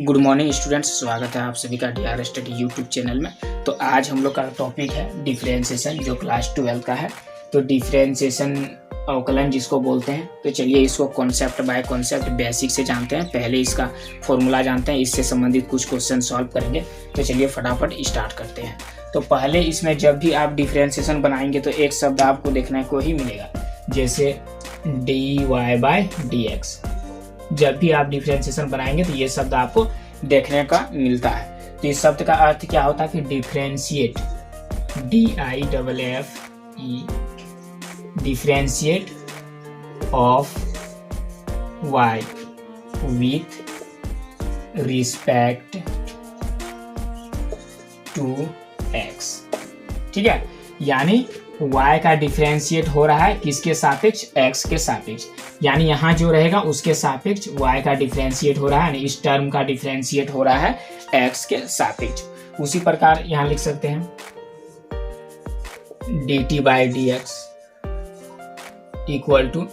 Good morning students, स्वागत है आप सभी का डीआर स्टडी यूट्यूब चैनल में। तो आज हम लोग का टॉपिक है डिफरेंशिएशन, जो क्लास 12 का है। तो डिफरेंशिएशन अवकलन जिसको बोलते हैं। तो चलिए इसको कॉन्सेप्ट बाय कॉन्सेप्ट बेसिक से जानते हैं। पहले इसका फॉर्मूला जानते हैं, इससे संबंधित कुछ क्वेश्चन सॉल्व करेंगे। तो चलिए फटाफट स्टार्ट करते हैं। तो पहले इसमें जब भी आप डिफरेंशिएशन बनाएंगे तो एक शब्द आपको देखने को ही मिलेगा, जैसे dy/dx। जब भी आप डिफरेंशिएशन बनाएंगे तो ये शब्द आपको देखने का मिलता है। तो इस शब्द का अर्थ क्या होता है कि differentiate, DIFFE, differentiate of y with respect to x। ठीक है, यानी y का डिफरेंशिएट हो रहा है किसके सापेक्ष? x के सापेक्ष। यानी यहाँ जो रहेगा उसके सापेक्ष y का डिफरेंशिएट हो रहा है, यानी इस टर्म का डिफरेंशिएट हो रहा है x के सापेक्ष। उसी प्रकार यहाँ लिख सकते हैं dt/dx equal to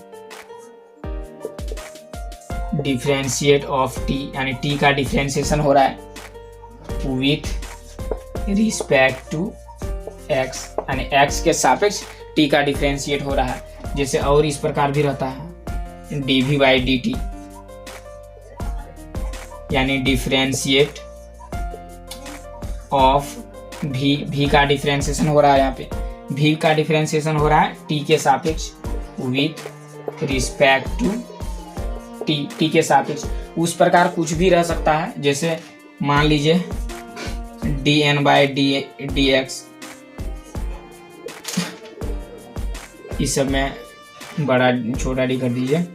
differentiate of t, यानी t का डिफरेंशिएशन हो रहा है विथ रिस्पेक्ट टू x, यानी x के सापेक्ष t का डिफरेंशिएट हो रहा है। जैसे और इस प्रकार भी रहता है dv/dt, यानी डिफरेंशिएट ऑफ v का डिफरेंशिएशन हो रहा है। यहाँ पे v का डिफरेंशिएशन हो रहा है t के सापेक्ष विथ रिस्पेक्ट टू t के सापेक्ष। उस प्रकार कुछ भी रह सकता है, जैसे मान लीजिए dn/dx, इस सब में बड़ा छोटा डी कर दीजिए।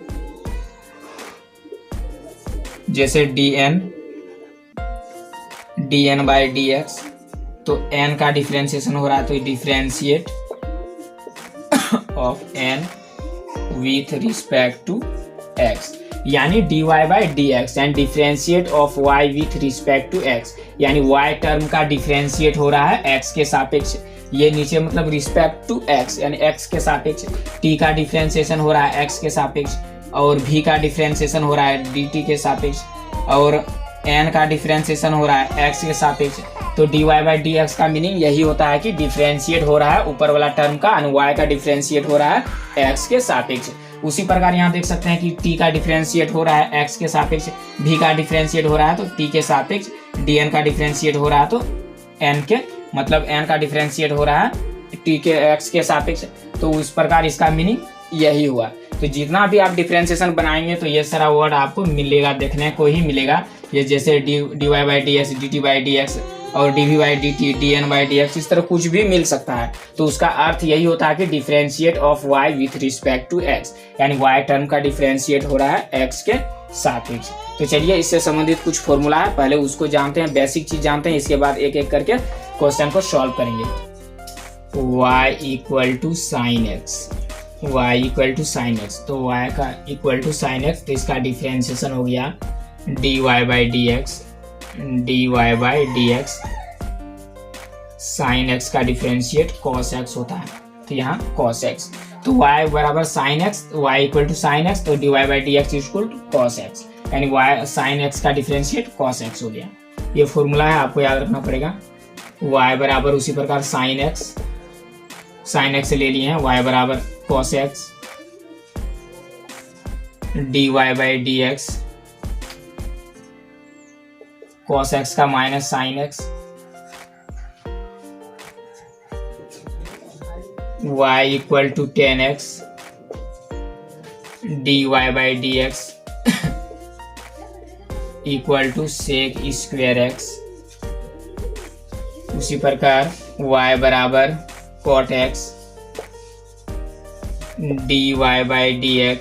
जैसे dn/dx, तो n का डिफरेंशिएशन हो रहा है, तो differentiate of n with respect to x, यानी dy/dx and differentiate of y with respect to x, यानी y टर्म का डिफरेंशिएट हो रहा है x के सापेक्ष। ये नीचे मतलब रिस्पेक्ट टू x, यानी x के सापेक्ष। t का डिफरेंशिएशन हो रहा है x के सापेक्ष, और v का डिफरेंशिएशन हो रहा है dt के सापेक्ष, और n का डिफरेंशिएशन हो रहा है x के सापेक्ष। तो dy/dx का मीनिंग यही होता है कि डिफरेंशिएट हो रहा है ऊपर वाला टर्म का, और y का डिफरेंशिएट हो रहा है x के सापेक्ष। उसी प्रकार यहाँ देख सकते हैं कि t का डिफरेंशिएट हो रहा है x के सापेक्ष, v का डिफरेंशिएट हो रहा है तो t के सापेक्ष, dn का डिफरेंशिएट हो रहा है तो n के, मतलब n का डिफरेंशिएट हो रहा है t के x के सापेक्ष। तो उस प्रकार इसका मीनिंग यही हुआ। तो जितना भी आप डिफरेंशिएशन बनाएंगे तो ये सारा वर्ड आपको मिलेगा, देखने को ही मिलेगा। ये जैसे dy/dx, dt/dx और dv/dt, dn/dx, इस तरह कुछ भी मिल सकता है। तो उसका अर्थ यही होता है कि differentiate of y with respect to x, यानी y टर्म का डिफरेंशिएट हो रहा है x के सापेक्ष। तो चलिए इससे संबंधित कुछ फॉर्मूला है, पहले उसको जानते हैं, बेसिक चीज जानते हैं, इसके बाद एक एक करके क्वेश्चन को सॉल्व करेंगे। y equal to sine X, y equal to sine X, तो y का इक्वल टू साइन एक्स, तो इसका डिफरेंशिएशन हो गया dy/dx, dy/dx साइन x का डिफरेंशिएट cos x होता है, तो यहाँ cos x। तो y बराबर sine x, y equal to sine x, तो dy/dx equal to cos x, यानी y साइन x का डिफरेंशिएट cos x हो गया। ये फॉर्मूला है, आपको याद रखना पड़ेगा। y बराबर उसी प्रकार साइन x ले लिए हैं, y बराबर cos x, dy/dx cos x का minus sine x, y equal to tan x, dy/dx equal to sec square x। उसी प्रकार y बराबर cot x, dy/dx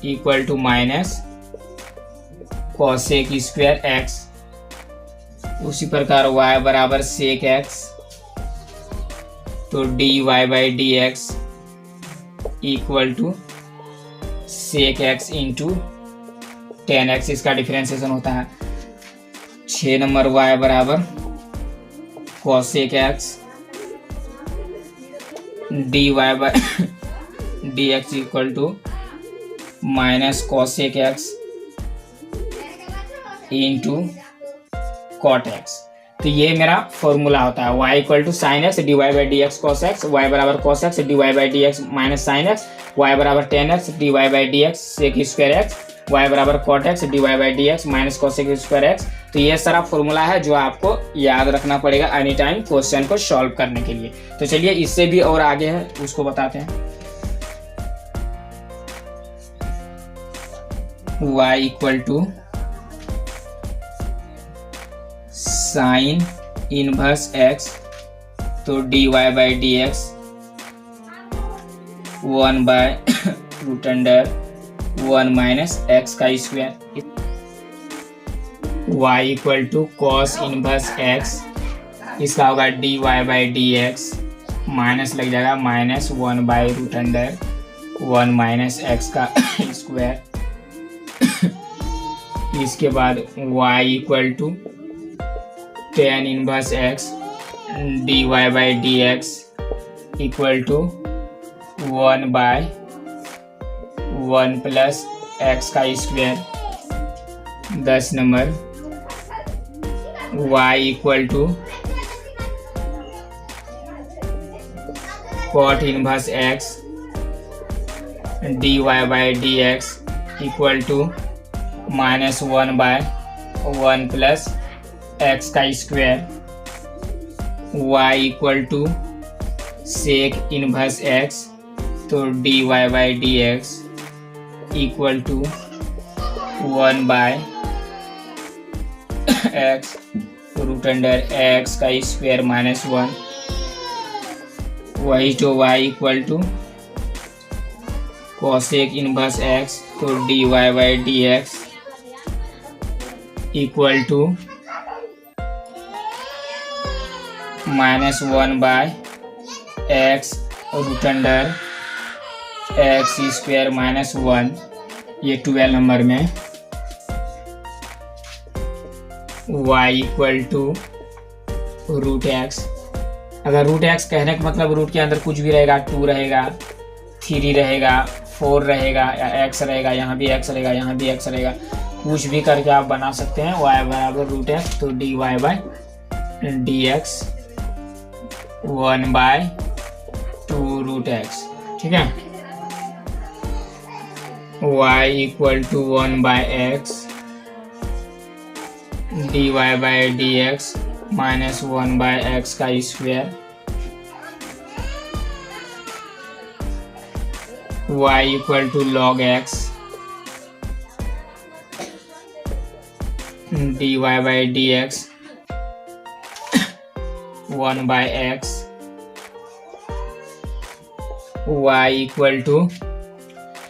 equal to minus cosec square x। उसी प्रकार y बराबर sec x, तो dy/dx equal to sec x into tan x, इसका differentiation होता है। 6 नंबर y बराबर cosec x, dy/dx equal to minus cosec x into cot X. तो ये मेरा फॉर्मूला होता है y equal to sine x divide by D x cos x, y बराबर cos x divide by D x minus sine x, y बराबर tan x divide by D x sec square x, y बराबर cot x divide by D x minus cosec square x. तो ये सारा formula है जो आपको याद रखना पड़ेगा एनी टाइम क्वेश्चन को सॉल्व करने के लिए। तो चलिए इससे भी और आगे है उसको बताते हैं। y equal to sine inverse x, तो D Y by D x 1 by root under 1 minus x का square. y equal to cos inverse x, इसका होगा d Y by D x minus लग जाएगा minus 1 by root under 1 minus x का square. इसके बाद y equal to tan inverse x d Y by D x equal to 1 by 1 plus x का square. 10 number y equal to cot inverse x d Y by D x equal to minus 1 by 1 plus x का square. y equal to sec inverse x, तो D Y by D x equal to 1 by x root under x का square minus 1। वही तो y equal to cosec inverse x, तो D Y by D x equal to minus 1 by x root under X square minus 1। ये 12 number में y equal to root X. अगर root X कहने का मतलब root के अंदर कुछ भी रहेगा, 2 रहेगा, 3 रहेगा, 4 रहेगा, या x रहेगा, यहाँ भी x रहेगा, यहाँ भी x रहेगा, कुछ भी करके आप बना सकते हैं। y बराबर रूट एक्स, तो D Y by D x 1 by 2 root x. ठीक है, y equal to 1 by x d Y by D x minus 1 by x का square. y equal to log x d Y by D x 1 by x. y equal to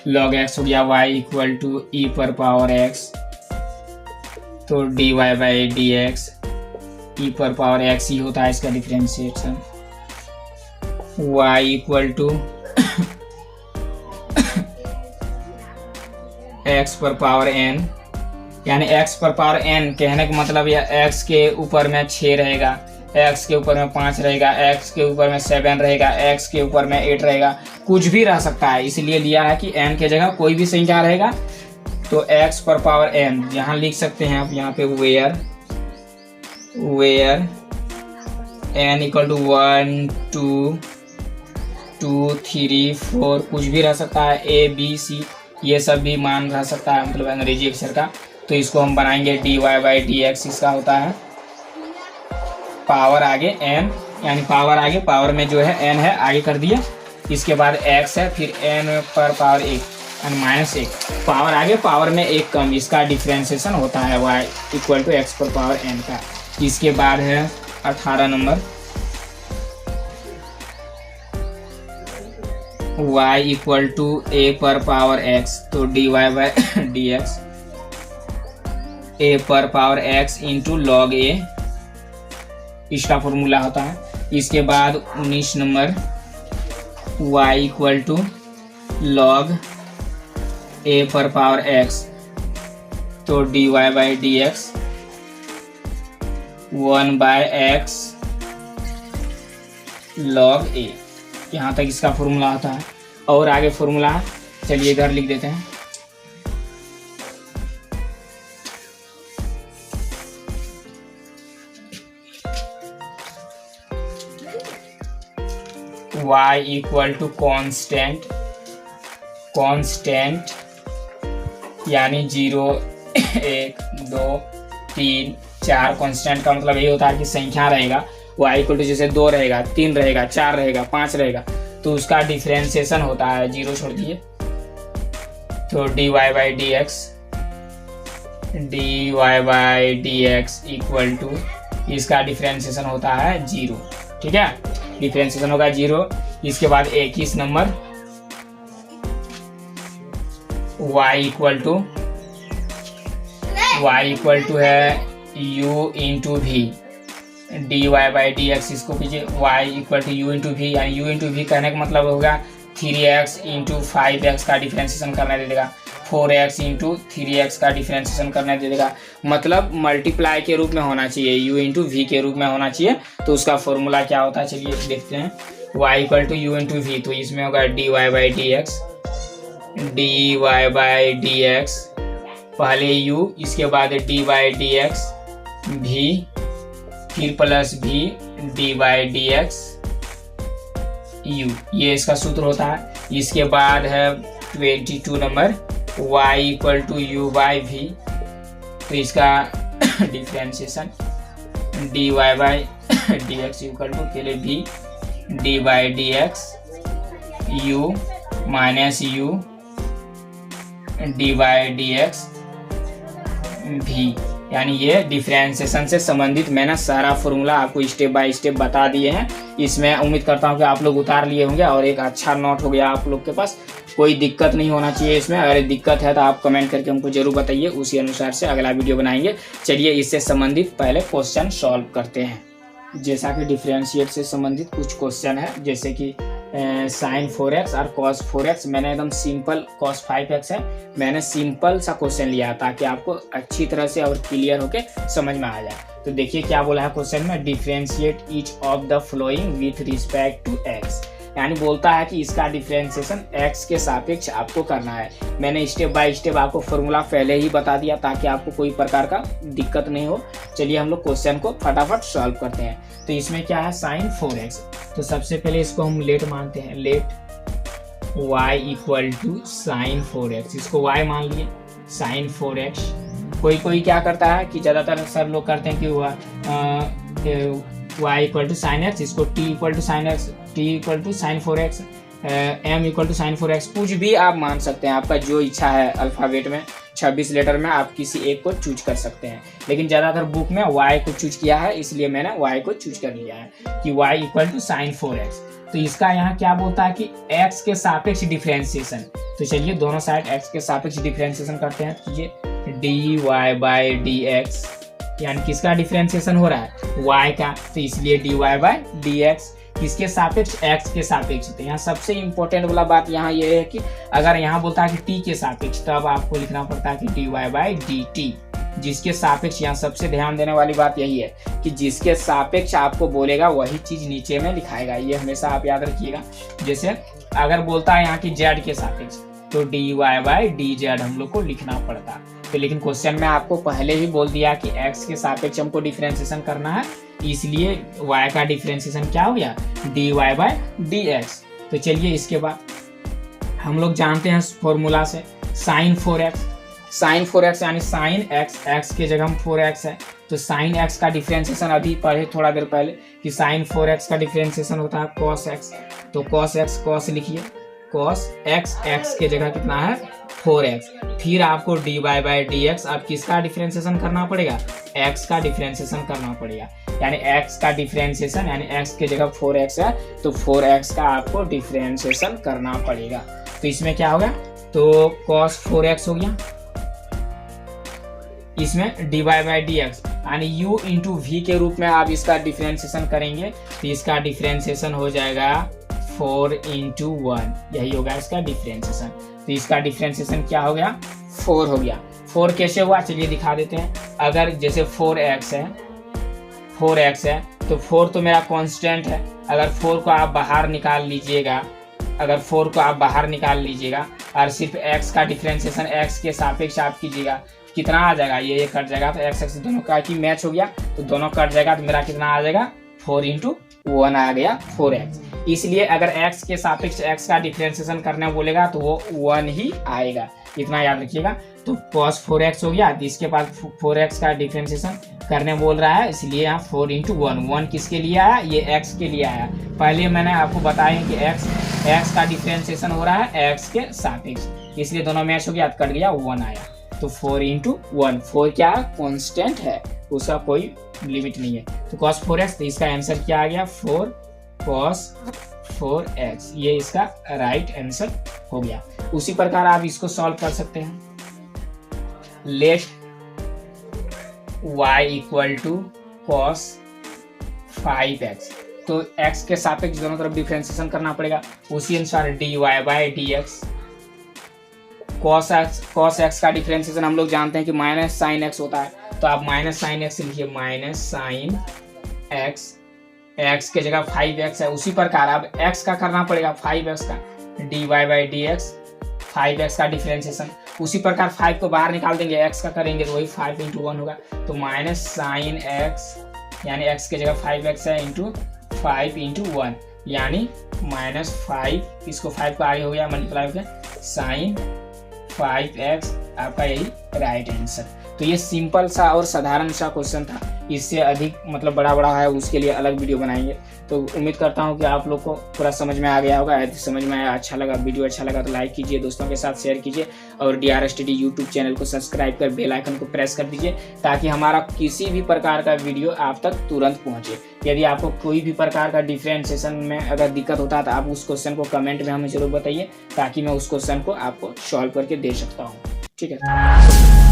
log x हो गया, y equal to e पर power x, तो D Y by D x ई पर power x ही होता है इसका differentiation. y equal to x पर पावर n, यानी x पर पावर n कहने का मतलब यह x के ऊपर में 6 रहेगा, x के ऊपर में 5 रहेगा, x के ऊपर में 7 रहेगा, x के ऊपर में 8 रहेगा, कुछ भी रह सकता है। इसलिए लिया है कि n के जगह कोई भी संख्या रहेगा तो x पर पावर n यहाँ लिख सकते हैं आप। यहाँ पे वेयर n इक्वल टू 1 2 2 3 4 कुछ भी रह सकता है, a b c ये सब भी मान रह सकता है, मतलब अंग्रेजी अक्षर का। तो इसको हम बनाएंगे D Y by D X, इसका होता है पावर आगे n, यानी पावर आगे पावर में जो है n है आगे कर दिया, इसके बाद x है, फिर n पर पावर 1 यानी माइनस 1, पावर आगे पावर में 1 कम, इसका डिफ्रेंसिएशन होता है y इक्वल टू x पर पावर n का। इसके बाद है 18 number y equal to a पर पावर x, तो D Y by D X a पर power x into log a, इसका फॉर्मूला होता है। इसके बाद 19 number y equal to log a पर पावर x, तो D Y by D x 1 by x लॉग a, यहाँ तक इसका फॉर्मूला आता है। और आगे फॉर्मूला है, चलिए इधर लिख देते हैं। y इक्वल टू कॉन्स्टेंट यानी 0 1 2 3 4 कॉन्स्टेंट का मतलब ये होता है कि संख्या रहेगा y इक्वल टू जैसे 2 रहेगा 3 रहेगा 4 रहेगा 5 रहेगा तो उसका डिफरेंशिएशन होता है, 0 छोड़ दिए तो dy by D x equal to इसका डिफरेंशिएशन होता है 0। ठीक है, डिफरेंशिएशन होगा 0। इसके बाद 21 नंबर y इक्वल टू है u into V D Y by D X. इसको कीजिए y equal to u into V, यानी u इंटू वी कहने का मतलब होगा 3x इंटू 5x का डिफरेंशिएशन करना दे देगा, 4x इंटू 3x का डिफरेंशिएशन करना दे देगा, मतलब मल्टीप्लाई के रूप में होना चाहिए, u इंटू वी के रूप में होना चाहिए। तो उसका फॉर्मूला क्या होता है चलिए देखते हैं, y equal to u into V, तो इसमें होगा dy बाई डी एक्स, पहले u इसके बाद dy बाई डी एक्स भी, फिर प्लस भी D by D X u, ये इसका सूत्र होता है। इसके बाद है 22 number y equal to u by V, तो इसका differentiation dy by D x equal to के लिए भी D by D X u minus u D by D X भी, यानी ये डिफरेंशिएशन से संबंधित मैंने सारा फॉर्मूला आपको स्टेप बाय स्टेप बता दिए हैं। इसमें उम्मीद करता हूँ कि आप लोग उतार लिए होंगे और एक अच्छा नोट हो गया आप लोग के पास, कोई दिक्कत नहीं होना चाहिए इसमें। अगर दिक्कत है तो आप कमेंट करके हमको जरूर बताइए, उसी अनुसार से अगला वीडियो बनाएंगे। चलिए इससे संबंधित पहले क्वेश्चन सॉल्व करते हैं। जैसा कि डिफरेंशिएट से संबंधित कुछ क्वेश्चन है, जैसे कि साइन 4x और कॉस 4x, मैंने एकदम सिंपल कॉस 5x है, मैंने सिंपल सा क्वेश्चन लिया ताकि आपको अच्छी तरह से और क्लियर होके समझ में आ जाए। तो देखिए क्या बोला है क्वेश्चन में, differentiate each of the following with respect to x, यानी बोलता है कि इसका डिफरेंशिएशन x के सापेक्ष आपको करना है। मैंने स्टेप बाय स्टेप आपको फॉर्मूला पहले ही बता दिया ताकि आपको कोई प्रकार का दिक्कत नहीं हो। चलिए हम लोग क्वेश्चन को फटाफट सॉल्व करते हैं। तो इसमें क्या है साइन 4x, तो सबसे पहले इसको हम लेट मानते हैं, let y equal to sine 4x, इसको y मान लिए साइन 4x। कोई क्या करता है कि ज़्यादातर सब लोग करते हैं कि y equal to sine x, इसको t equal to sine x, t equal to sine 4x, m equal to sine 4x, कुछ भी आप मान सकते हैं, आपका जो इच्छा है। अल्फ़ाबेट में 26 लेटर में आप किसी एक को चूज कर सकते हैं, लेकिन ज़्यादातर बुक में y को चूज किया है, इसलिए मैंने y को चूज कर लिया है कि y equal to sine 4x। तो इसका यहाँ क्या बोलता है कि x के सापेक्ष डिफरेंशिएशन। तो चलिए दोनों साइड x के सापेक्ष डिफरेंशिएशन करते हैं। तो ये dy बाई डी एक्स, यानी किसका डिफरेंशिएशन हो रहा है, y का, तो इसलिए dy बाई डी एक्स किसके सापेक्ष, x के सापेक्ष। तो यहाँ सबसे इंपॉर्टेंट वाला बात यहाँ ये है कि अगर यहाँ बोलता है कि t के सापेक्ष, तब आपको लिखना पड़ता है कि dy बाई डी टी, जिसके सापेक्ष। यहाँ सबसे ध्यान देने वाली बात यही है कि जिसके सापेक्ष आपको बोलेगा वही चीज नीचे में लिखाएगा, ये हमेशा आप याद रखिएगा। जैसे अगर बोलता है यहाँ की z के सापेक्ष, तो dy बाई डी जेड हम लोग को लिखना पड़ता। तो लेकिन क्वेश्चन में आपको पहले ही बोल दिया कि x के सापेक्ष हमको डिफरेंशिएशन करना है, इसलिए y का डिफरेंशिएशन क्या हो गया, dy बाई डी एक्स। तो चलिए इसके बाद हम लोग जानते हैं फॉर्मूला से साइन 4x यानी साइन x के जगह हम 4x है, तो साइन x का डिफरेंशिएशन अभी पढ़े थोड़ा देर पहले कि साइन 4x का डिफरेंशिएशन होता है cos x। तो cos x cos लिखिए, cos x के जगह कितना है 4x, फिर आपको dy बाई डी एक्स, अब किसका डिफरेंशिएशन करना पड़ेगा, x का डिफरेंशिएशन करना पड़ेगा, यानी x का डिफरेंशिएशन, यानी x के जगह 4x है तो 4x का आपको डिफरेंशिएशन करना पड़ेगा। तो इसमें क्या होगा, तो cos 4x हो गया, इसमें dy बाई डी एक्स, यानी u इंटू वी के रूप में आप इसका डिफरेंशिएशन करेंगे, तो इसका डिफरेंशिएशन हो जाएगा 4 इंटू 1, यही होगा इसका डिफरेंशिएशन। तो इसका डिफरेंशिएशन क्या हो गया, 4 हो गया। 4 कैसे हुआ चलिए दिखा देते हैं। अगर जैसे 4x है तो 4 तो मेरा कांस्टेंट है, अगर 4 को आप बाहर निकाल लीजिएगा, और सिर्फ x का डिफरेंशिएशन x के सापेक्ष आप कीजिएगा, कितना आ जाएगा, ये कट जाएगा, तो x दोनों का की मैच हो गया, तो दोनों कट जाएगा, तो मेरा कितना आ जाएगा 4 इंटू 1 आ गया 4x। इसलिए अगर x के सापेक्ष x का डिफरेंशिएशन करने बोलेगा तो वो 1 ही आएगा, इतना याद रखिएगा। तो cos 4x हो गया, इसके बाद 4x का डिफरेंशिएशन करने बोल रहा है, इसलिए यहाँ 4 × 1, 1 किसके लिए आया, ये x के लिए आया। पहले मैंने आपको बताया कि x का डिफरेंशिएशन हो रहा है x के सापेक्ष, इसलिए दोनों मैच हो गया, कट गया, 1 आया। तो 4 × 1, 4 क्या कांस्टेंट है, उसका कोई लिमिट नहीं है। तो cos 4x, तो इसका आंसर क्या आ गया, 4 cos 4x, ये इसका राइट आंसर हो गया। उसी प्रकार आप इसको सॉल्व कर सकते हैं। Let y equal to cos 5x, तो x के सापेक्ष दोनों तरफ डिफरेंशिएशन करना पड़ेगा, उसी अनुसार dy/dx। cos x का डिफरेंशिएशन हम लोग जानते हैं कि माइनस साइन x होता है, तो आप माइनस साइन x लिखिए, माइनस साइन x के जगह 5x है। उसी प्रकार अब x का करना पड़ेगा, 5x का dy/dx, 5x का डिफरेंशिएशन। उसी प्रकार 5 को बाहर निकाल देंगे, x का करेंगे तो वही 5 × 1 होगा, तो माइनस साइन x यानी x के जगह 5x है इंटू 5 × 1 यानी -5, इसको 5 को आगे हो गया मल्टीप्लाई हो गया, साइन 5x, आपका यही राइट आंसर। तो ये सिंपल सा और साधारण सा क्वेश्चन था, इससे अधिक मतलब बड़ा है उसके लिए अलग वीडियो बनाएंगे। तो उम्मीद करता हूँ कि आप लोग को पूरा समझ में आ गया होगा। यदि समझ में आया, अच्छा लगा, वीडियो अच्छा लगा तो लाइक कीजिए, दोस्तों के साथ शेयर कीजिए और DR स्टडी यूट्यूब चैनल को सब्सक्राइब कर बेल आइकन को प्रेस कर दीजिए, ताकि हमारा किसी भी प्रकार का वीडियो आप तक तुरंत पहुँचे। यदि आपको कोई भी प्रकार का डिफरेंशिएशन में अगर दिक्कत होता है तो आप उस क्वेश्चन को कमेंट में हमें जरूर बताइए, ताकि मैं उस क्वेश्चन को आपको सॉल्व करके दे सकता हूँ। ठीक है।